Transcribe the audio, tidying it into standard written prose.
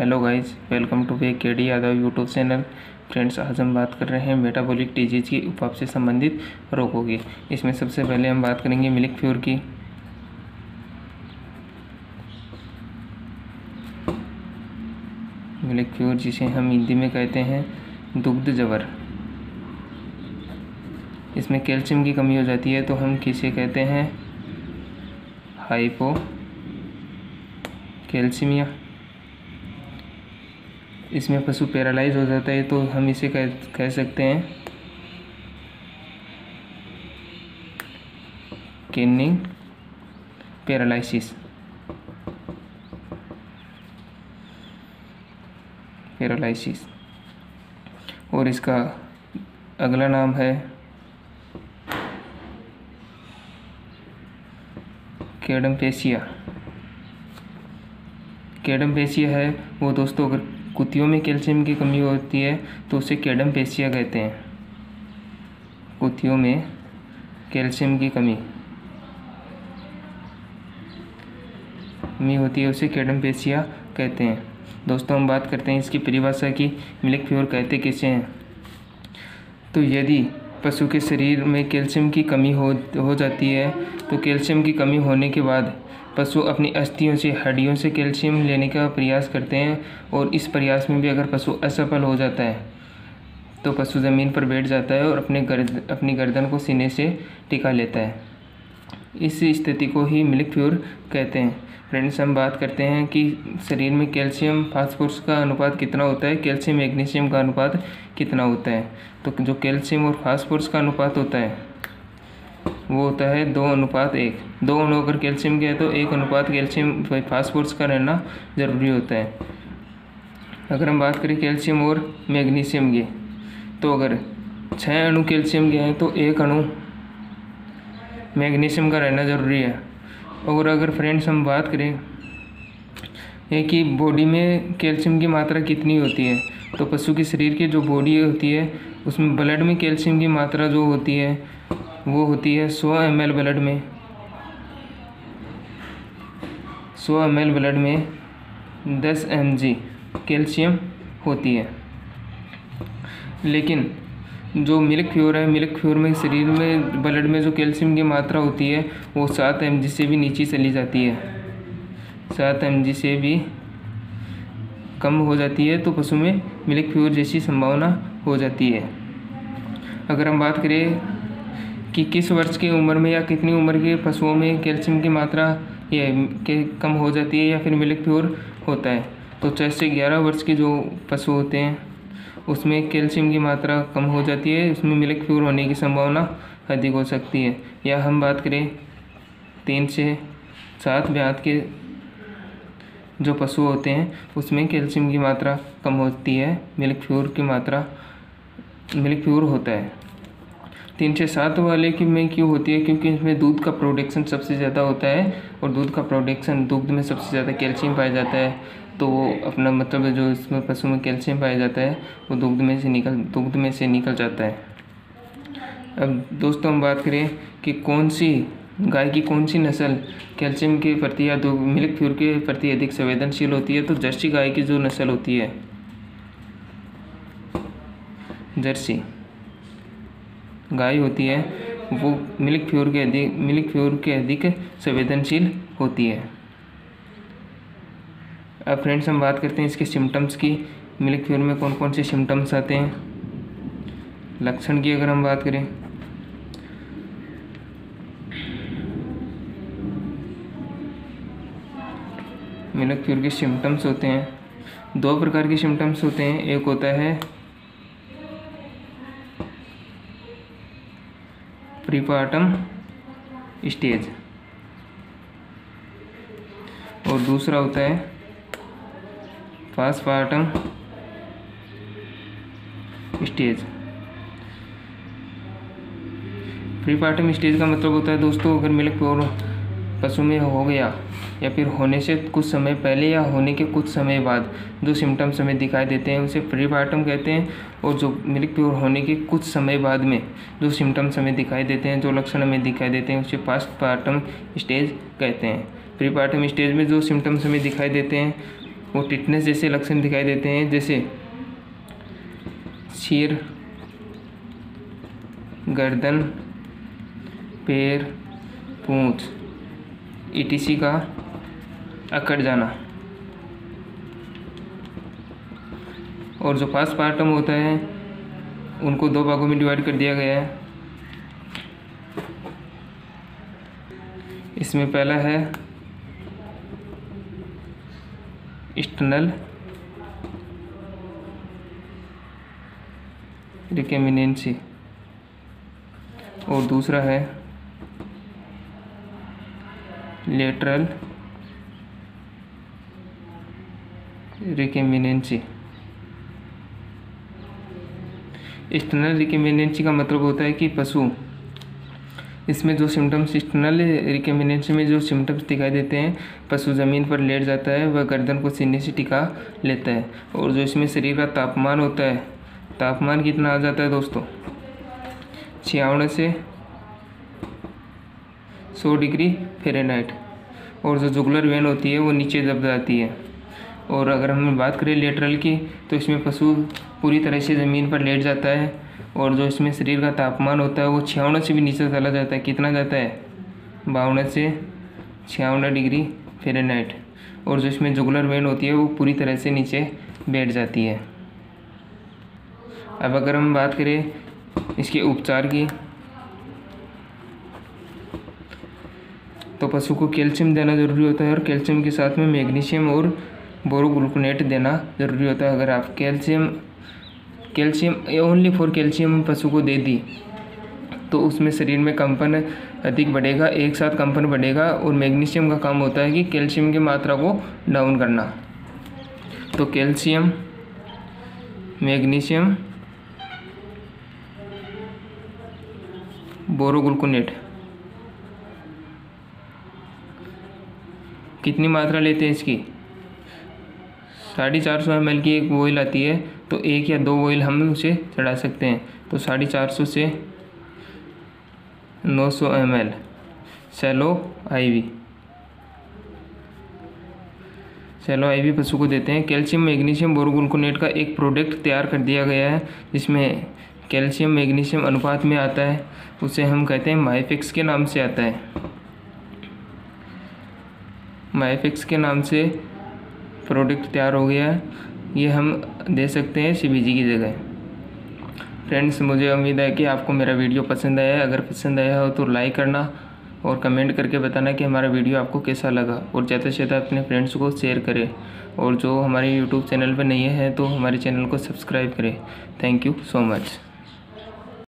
Hello guys, welcome to KD. Yadav YouTube channel. Friends, आज हम बात कर रहे हैं मेटाबॉलिक डिजीज़ की उपाप से संबंधित रोगों की। इसमें सबसे पहले हम बात करेंगे मिल्क फ्यूर की। मिल्क फ्यूर, जिसे हम हिंदी में कहते हैं दुग्ध जवर। इसमें कैल्शियम की कमी हो जाती है तो हम किसे कहते हैं हाइपोकैल्सीमिया। इसमें पशु पैरालाइज हो जाता है तो हम इसे कह सकते हैं किडनी पैरालिसिस। और इसका अगला नाम है कैडमपेशिया। कैडमपेशिया है वो दोस्तों, अगर कुतियों में कैल्शियम की कमी होती है तो उसे कैडमपेशिया कहते हैं। कुतियों में कैल्शियम की कमी होती है उसे कैडमपेशिया कहते हैं। दोस्तों, हम बात करते हैं इसकी परिभाषा की। मिल्क फ्यूर कहते किसे हैं? तो यदि पशु के शरीर में कैल्शियम की कमी हो जाती है तो कैल्शियम की कमी होने के बाद पशु अपनी अस्थियों से, हड्डियों से कैल्शियम लेने का प्रयास करते हैं, और इस प्रयास में भी अगर पशु असफल हो जाता है तो पशु ज़मीन पर बैठ जाता है और अपनी गर्दन को सीने से टिका लेता है। इस स्थिति को ही मिल्क फ्यूर कहते हैं। फ्रेंड्स, हम बात करते हैं कि शरीर में कैल्शियम फास्फोरस का अनुपात कितना होता है, कैल्शियम मैग्नीशियम का अनुपात कितना होता है। तो जो कैल्शियम और फास्फोरस का अनुपात होता है वो होता है 2:1। 2 अणु अगर कैल्शियम के है तो 1 अनुपात कैल्शियम फास्फोरस का रहना ज़रूरी होता है। अगर हम बात करें कैल्शियम और मैग्नीशियम की, तो अगर 6 अणु कैल्शियम के हैं तो 1 अणु मैग्नीशियम का रहना ज़रूरी है। और अगर फ्रेंड्स हम बात करें कि बॉडी में कैल्शियम की मात्रा कितनी होती है, तो पशु के शरीर की जो बॉडी होती है उसमें ब्लड में कैल्शियम की मात्रा जो होती है वो होती है 100 ml ब्लड में। 100 ml ब्लड में 10 mg कैल्शियम होती है। लेकिन जो मिल्क फ्यूर है, मिल्क फ्यूर में शरीर में ब्लड में जो कैल्शियम की मात्रा होती है वो 7 mg से भी नीचे चली जाती है। 7 mg से भी कम हो जाती है तो पशु में मिल्क फ्यूर जैसी संभावना हो जाती है। अगर हम बात करें कि किस वर्ष की उम्र में या कितनी उम्र के पशुओं में कैल्शियम की मात्रा कम हो जाती है या फिर मिल्क फ्यूर होता है, तो 6 से 11 वर्ष के जो पशु होते हैं उसमें कैल्शियम की मात्रा कम हो जाती है, उसमें मिल्क फ्यूर होने की संभावना अधिक हो सकती है। या हम बात करें 3 से 7 ब्यात के जो पशु होते हैं उसमें कैल्शियम की मात्रा कम होती है, मिल्क फ्यूर होता है। 3 से 7 वाले की में क्यों होती है? क्योंकि इसमें दूध का प्रोडक्शन सबसे ज़्यादा होता है, और दूध में सबसे ज़्यादा कैल्शियम पाया जाता है। तो वो अपना मतलब जो इसमें पशु में कैल्शियम पाया जाता है वो दूध में से निकल जाता है। अब दोस्तों, हम बात करें कि गाय की कौन सी नस्ल कैल्शियम के प्रति या मिल्क फ्यूर के प्रति अधिक संवेदनशील होती है, तो जर्सी गाय की जो नस्ल होती है, जर्सी गाय होती है, वो मिल्क फ्यूर के अधिक संवेदनशील होती है। अब फ्रेंड्स, हम बात करते हैं इसके सिम्टम्स की। मिल्क फ्यूर में कौन कौन से सिम्टम्स आते हैं, लक्षण की अगर हम बात करें, मिल्क फ्यूर के सिम्टम्स होते हैं 2 प्रकार के सिम्टम्स होते हैं। एक होता है प्रीपार्टम स्टेज और दूसरा होता है पोस्टपार्टम स्टेज। प्रीपार्टम स्टेज का मतलब होता है दोस्तों, अगर मिल्क फ्यूर पशु में हो गया या फिर होने से कुछ समय पहले या होने के कुछ समय बाद जो सिम्टम्स हमें दिखाई देते हैं उसे प्रीपार्टम कहते हैं। और जो मिल्क प्योर होने के कुछ समय बाद में जो सिम्टम्स हमें दिखाई देते हैं, जो लक्षण हमें दिखाई देते हैं, उसे पोस्टपार्टम स्टेज कहते हैं। प्रीपार्टम स्टेज में जो सिम्टम्स हमें दिखाई देते हैं वो टिटनेस जैसे लक्षण दिखाई देते हैं, जैसे सिर, गर्दन, पैर, पूंछ etc का अकड़ जाना। और जो पोस्टमार्टम होता है उनको 2 भागों में डिवाइड कर दिया गया है। इसमें पहला है एक्सटर्नल रिकमिनेंसी और दूसरा है लेटरल रिकमिनेंसी। एक्सटर्नल रिकमिनेंसी का मतलब होता है कि पशु, इसमें जो सिम्टम्स, एक्सटर्नल रिकमिनेंसी में जो सिम्टम्स दिखाई देते हैं, पशु ज़मीन पर लेट जाता है, वह गर्दन को सीने से टिका लेता है। और जो इसमें शरीर का तापमान होता है, तापमान कितना आ जाता है दोस्तों, 56 से 100 डिग्री फ़ारेनहाइट। और जो जुगुलर वेन होती है वो नीचे दब जाती है। और अगर हम बात करें लेटरल की, तो इसमें पशु पूरी तरह से ज़मीन पर लेट जाता है और जो इसमें शरीर का तापमान होता है वो 56 से भी नीचे चला जाता है। कितना जाता है, 52 से 56 डिग्री फ़ारेनहाइट। और जो इसमें जुगुलर वेन होती है वो पूरी तरह से नीचे बैठ जाती है। अब अगर हम बात करें इसके उपचार की, तो पशु को कैल्शियम देना ज़रूरी होता है और कैल्शियम के साथ में मैग्नीशियम और बोरोग्लूकोनेट देना ज़रूरी होता है। अगर आप कैल्शियम ओनली फॉर कैल्शियम पशु को दे दी तो उसमें शरीर में कंपन अधिक बढ़ेगा, एक साथ कंपन बढ़ेगा। और मैग्नीशियम का काम होता है कि कैल्शियम की मात्रा को डाउन करना। तो कैल्शियम, मैग्नीशियम, बोरोग्लूकोनेट कितनी मात्रा लेते हैं इसकी, 450 ml की एक बॉयल आती है, तो 1 या 2 बॉयल हम उसे चढ़ा सकते हैं। तो 450 से 900 ml सैलो IV पशु को देते हैं। कैल्शियम, मैग्नीशियम, बोरोग्लूकोनेट का एक प्रोडक्ट तैयार कर दिया गया है जिसमें कैल्शियम मैग्नीशियम अनुपात में आता है, उसे हम कहते हैं माइफिक्स के नाम से आता है। माइफिक्स के नाम से प्रोडक्ट तैयार हो गया है, ये हम दे सकते हैं CBG की जगह। फ्रेंड्स, मुझे उम्मीद है कि आपको मेरा वीडियो पसंद आया है। अगर पसंद आया हो तो लाइक करना और कमेंट करके बताना कि हमारा वीडियो आपको कैसा लगा। और ज़्यादा से ज़्यादा अपने फ्रेंड्स को शेयर करें। और जो हमारे YouTube चैनल पर नहीं है तो हमारे चैनल को सब्सक्राइब करें। Thank you so much.